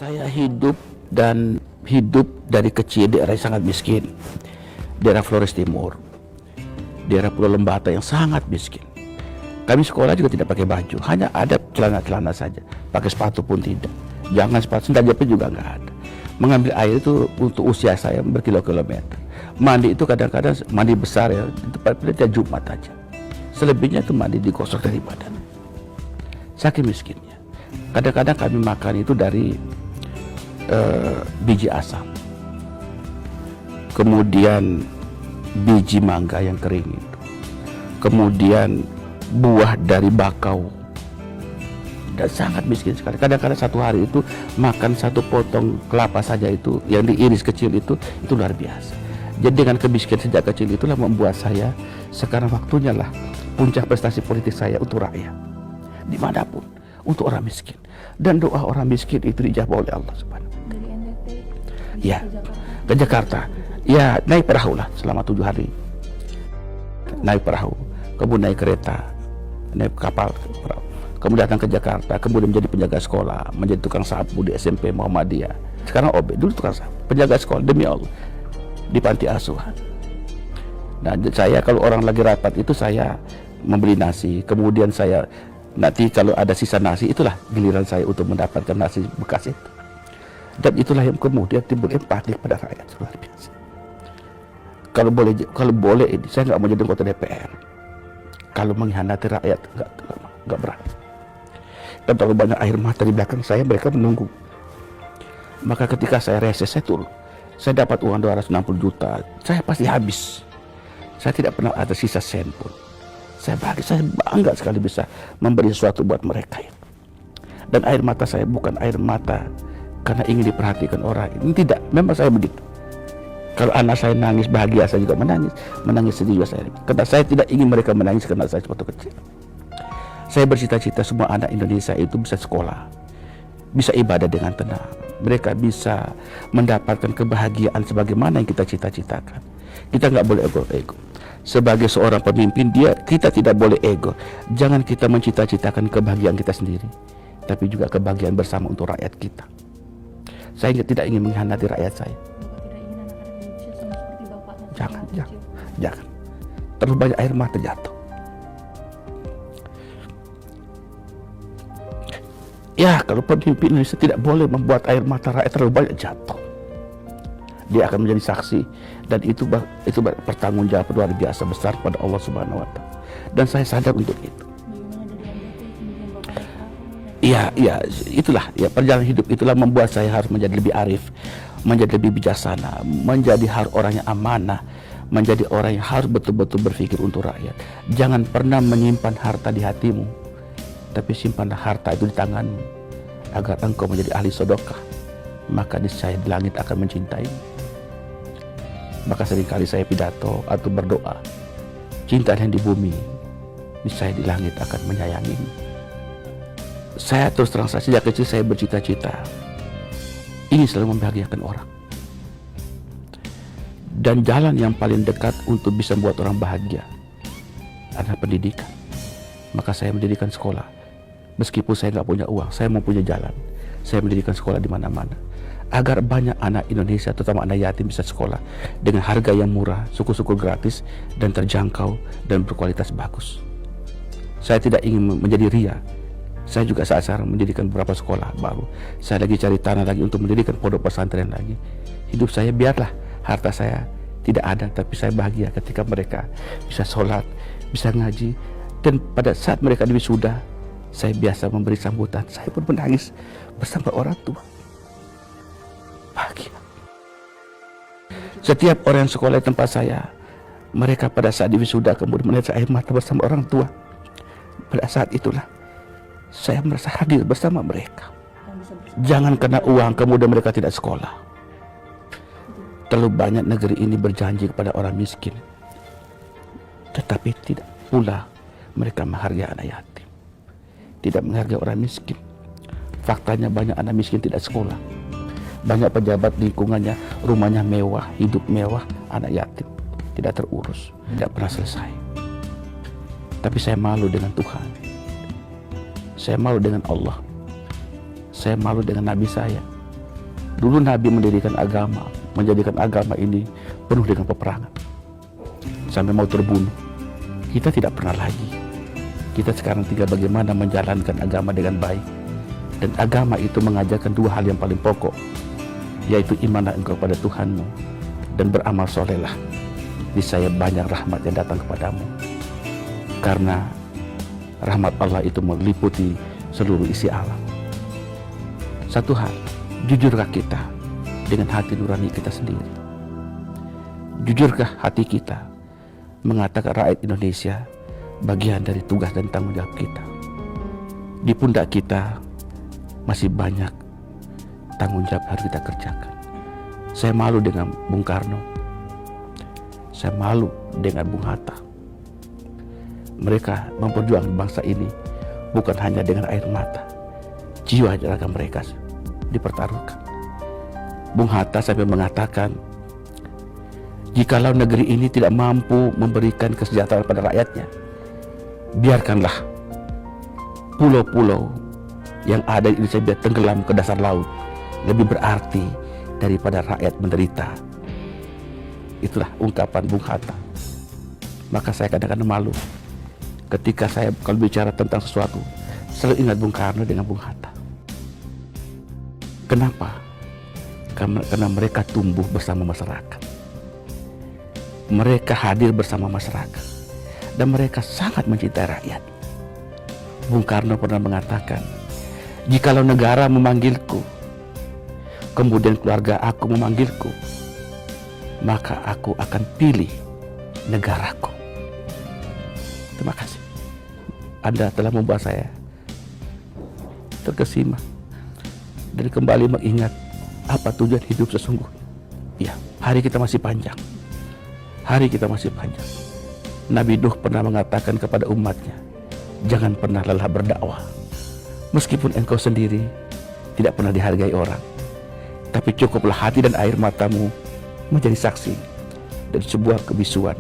Saya hidup dari kecil di daerah yang sangat miskin, daerah Flores Timur, daerah Pulau Lembata yang sangat miskin. Kami sekolah juga tidak pakai baju, hanya ada celana-celana saja, pakai sepatu pun tidak. Jangan sepatu, sendal jepit juga nggak ada. Mengambil air itu untuk usia saya berkilo-kilometer. Mandi itu kadang-kadang mandi besar ya, di tempat tiap Jumat aja. Selebihnya itu mandi digosok dari badan. Saking miskinnya. Kadang-kadang kami makan itu dari biji asam, kemudian biji mangga yang kering itu, kemudian buah dari bakau, dan sangat miskin sekali. Kadang-kadang satu hari itu makan satu potong kelapa saja itu yang diiris kecil itu luar biasa. Jadi dengan kemiskinan sejak kecil itulah membuat saya sekarang waktunya lah puncak prestasi politik saya untuk rakyat dimanapun, untuk orang miskin, dan doa orang miskin itu dijawab oleh Allah Subhanahu. Ya, ke Jakarta. Ya, naik perahu lah selama 7 hari. Naik perahu, kemudian naik kereta, naik kapal, perahu. Kemudian datang ke Jakarta, kemudian menjadi penjaga sekolah, menjadi tukang sapu di SMP Muhammadiyah. Sekarang OB, dulu tukang sapu, penjaga sekolah demi Allah di panti asuhan. Nah, saya kalau orang lagi rapat itu saya membeli nasi, kemudian saya nanti kalau ada sisa nasi itulah giliran saya untuk mendapatkan nasi bekas itu. Dan itulah yang kemudian timbul empati pada rakyat luar biasa. Kalau boleh ini saya nggak mau jadi anggota DPR. Kalau mengkhianati rakyat nggak berani. Dan terlalu banyak air mata di belakang saya, mereka menunggu. Maka ketika saya reses, saya turun. Saya dapat uang 260 juta, saya pasti habis. Saya tidak pernah ada sisa sen pun. Saya bangga sekali bisa memberi sesuatu buat mereka. Dan air mata saya bukan air mata karena ingin diperhatikan orang. Ini tidak, memang saya begitu. Kalau anak saya nangis bahagia, saya juga menangis sedih juga saya. Karena saya tidak ingin mereka menangis karena saya waktu kecil. Saya bercita-cita semua anak Indonesia itu bisa sekolah, bisa ibadah dengan tenang. Mereka bisa mendapatkan kebahagiaan sebagaimana yang kita cita-citakan. Kita nggak boleh ego. Sebagai seorang pemimpin, kita tidak boleh ego. Jangan kita mencita-citakan kebahagiaan kita sendiri, tapi juga kebahagiaan bersama untuk rakyat kita. Saya tidak ingin mengkhianati rakyat saya. Jangan. Terlalu banyak air mata jatuh. Ya, kalau pemimpin Indonesia tidak boleh membuat air mata rakyat terlalu banyak jatuh. Dia akan menjadi saksi, dan itu pertanggungjawab luar biasa besar pada Allah Subhanahu wa Ta'ala. Dan saya sadar untuk itu. Iya, itulah ya, perjalanan hidup itulah membuat saya harus menjadi lebih arif, menjadi lebih bijaksana, menjadi orang yang amanah, menjadi orang yang harus betul-betul berpikir untuk rakyat. Jangan pernah menyimpan harta di hatimu, tapi simpanlah harta itu di tanganmu, agar engkau menjadi ahli sedekah, maka niscaya di langit akan mencintaimu. Maka seringkali saya pidato atau berdoa, cinta yang di bumi, niscaya di langit akan menyayangimu. Saya terus terang saja, sejak kecil saya bercita-cita ingin selalu membahagiakan orang. Dan jalan yang paling dekat untuk bisa membuat orang bahagia adalah pendidikan. Maka saya mendirikan sekolah. Meskipun saya nggak punya uang, saya mau punya jalan. Saya mendirikan sekolah di mana-mana, agar banyak anak Indonesia, terutama anak yatim, bisa sekolah dengan harga yang murah, suku-suku gratis, dan terjangkau, dan berkualitas bagus. Saya tidak ingin menjadi ria. Saya juga saat sekarang mendirikan beberapa sekolah baru. Saya lagi cari tanah lagi untuk mendirikan pondok pesantren lagi. Hidup saya biarlah harta saya tidak ada, tapi saya bahagia ketika mereka bisa sholat, bisa ngaji. Dan pada saat mereka wisuda, saya biasa memberi sambutan. Saya pun menangis bersama orang tua. Bahagia. Setiap orang yang sekolah di tempat saya, mereka pada saat wisuda kemudian menetes air mata bersama orang tua. Pada saat itulah saya merasa hadir bersama mereka. Jangan karena uang kemudian mereka tidak sekolah. Terlalu banyak negeri ini berjanji kepada orang miskin, tetapi tidak pula mereka menghargai anak yatim, tidak menghargai orang miskin. Faktanya banyak anak miskin tidak sekolah. Banyak pejabat lingkungannya rumahnya mewah, hidup mewah, anak yatim tidak terurus, tidak pernah selesai. Tapi saya malu dengan Tuhan. Saya malu dengan Allah. Saya malu dengan Nabi saya. Dulu Nabi mendirikan agama, menjadikan agama ini penuh dengan peperangan, sampai mau terbunuh. Kita tidak pernah lagi. Kita sekarang tinggal bagaimana menjalankan agama dengan baik. Dan agama itu mengajarkan dua hal yang paling pokok, yaitu imanlah engkau pada Tuhanmu dan beramal solehlah, niscaya banyak rahmat yang datang kepadamu. Karena rahmat Allah itu meliputi seluruh isi alam. Satu hal, jujurkah kita dengan hati nurani kita sendiri? Jujurkah hati kita mengatakan rakyat Indonesia bagian dari tugas dan tanggung jawab kita? Di pundak kita masih banyak tanggung jawab harus kita kerjakan. Saya malu dengan Bung Karno. Saya malu dengan Bung Hatta. Mereka memperjuangkan bangsa ini bukan hanya dengan air mata, jiwa raga mereka dipertaruhkan. Bung Hatta sampai mengatakan, jikalau negeri ini tidak mampu memberikan kesejahteraan pada rakyatnya, biarkanlah pulau-pulau yang ada di Indonesia biar tenggelam ke dasar laut, lebih berarti daripada rakyat menderita. Itulah ungkapan Bung Hatta. Maka saya kadang-kadang malu ketika saya kalau bicara tentang sesuatu selalu ingat Bung Karno dengan Bung Hatta. Kenapa? Karena mereka tumbuh bersama masyarakat. Mereka hadir bersama masyarakat. Dan mereka sangat mencintai rakyat. Bung Karno pernah mengatakan, jikalau negara memanggilku, kemudian keluarga aku memanggilku, maka aku akan pilih negaraku. Terima kasih. Anda telah membuat saya terkesima dan kembali mengingat apa tujuan hidup sesungguhnya. Ya, hari kita masih panjang. Hari kita masih panjang. Nabi Nuh pernah mengatakan kepada umatnya, jangan pernah lelah berdakwah. Meskipun engkau sendiri tidak pernah dihargai orang, tapi cukuplah hati dan air matamu menjadi saksi dari sebuah kebisuan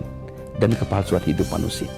dan kepalsuan hidup manusia.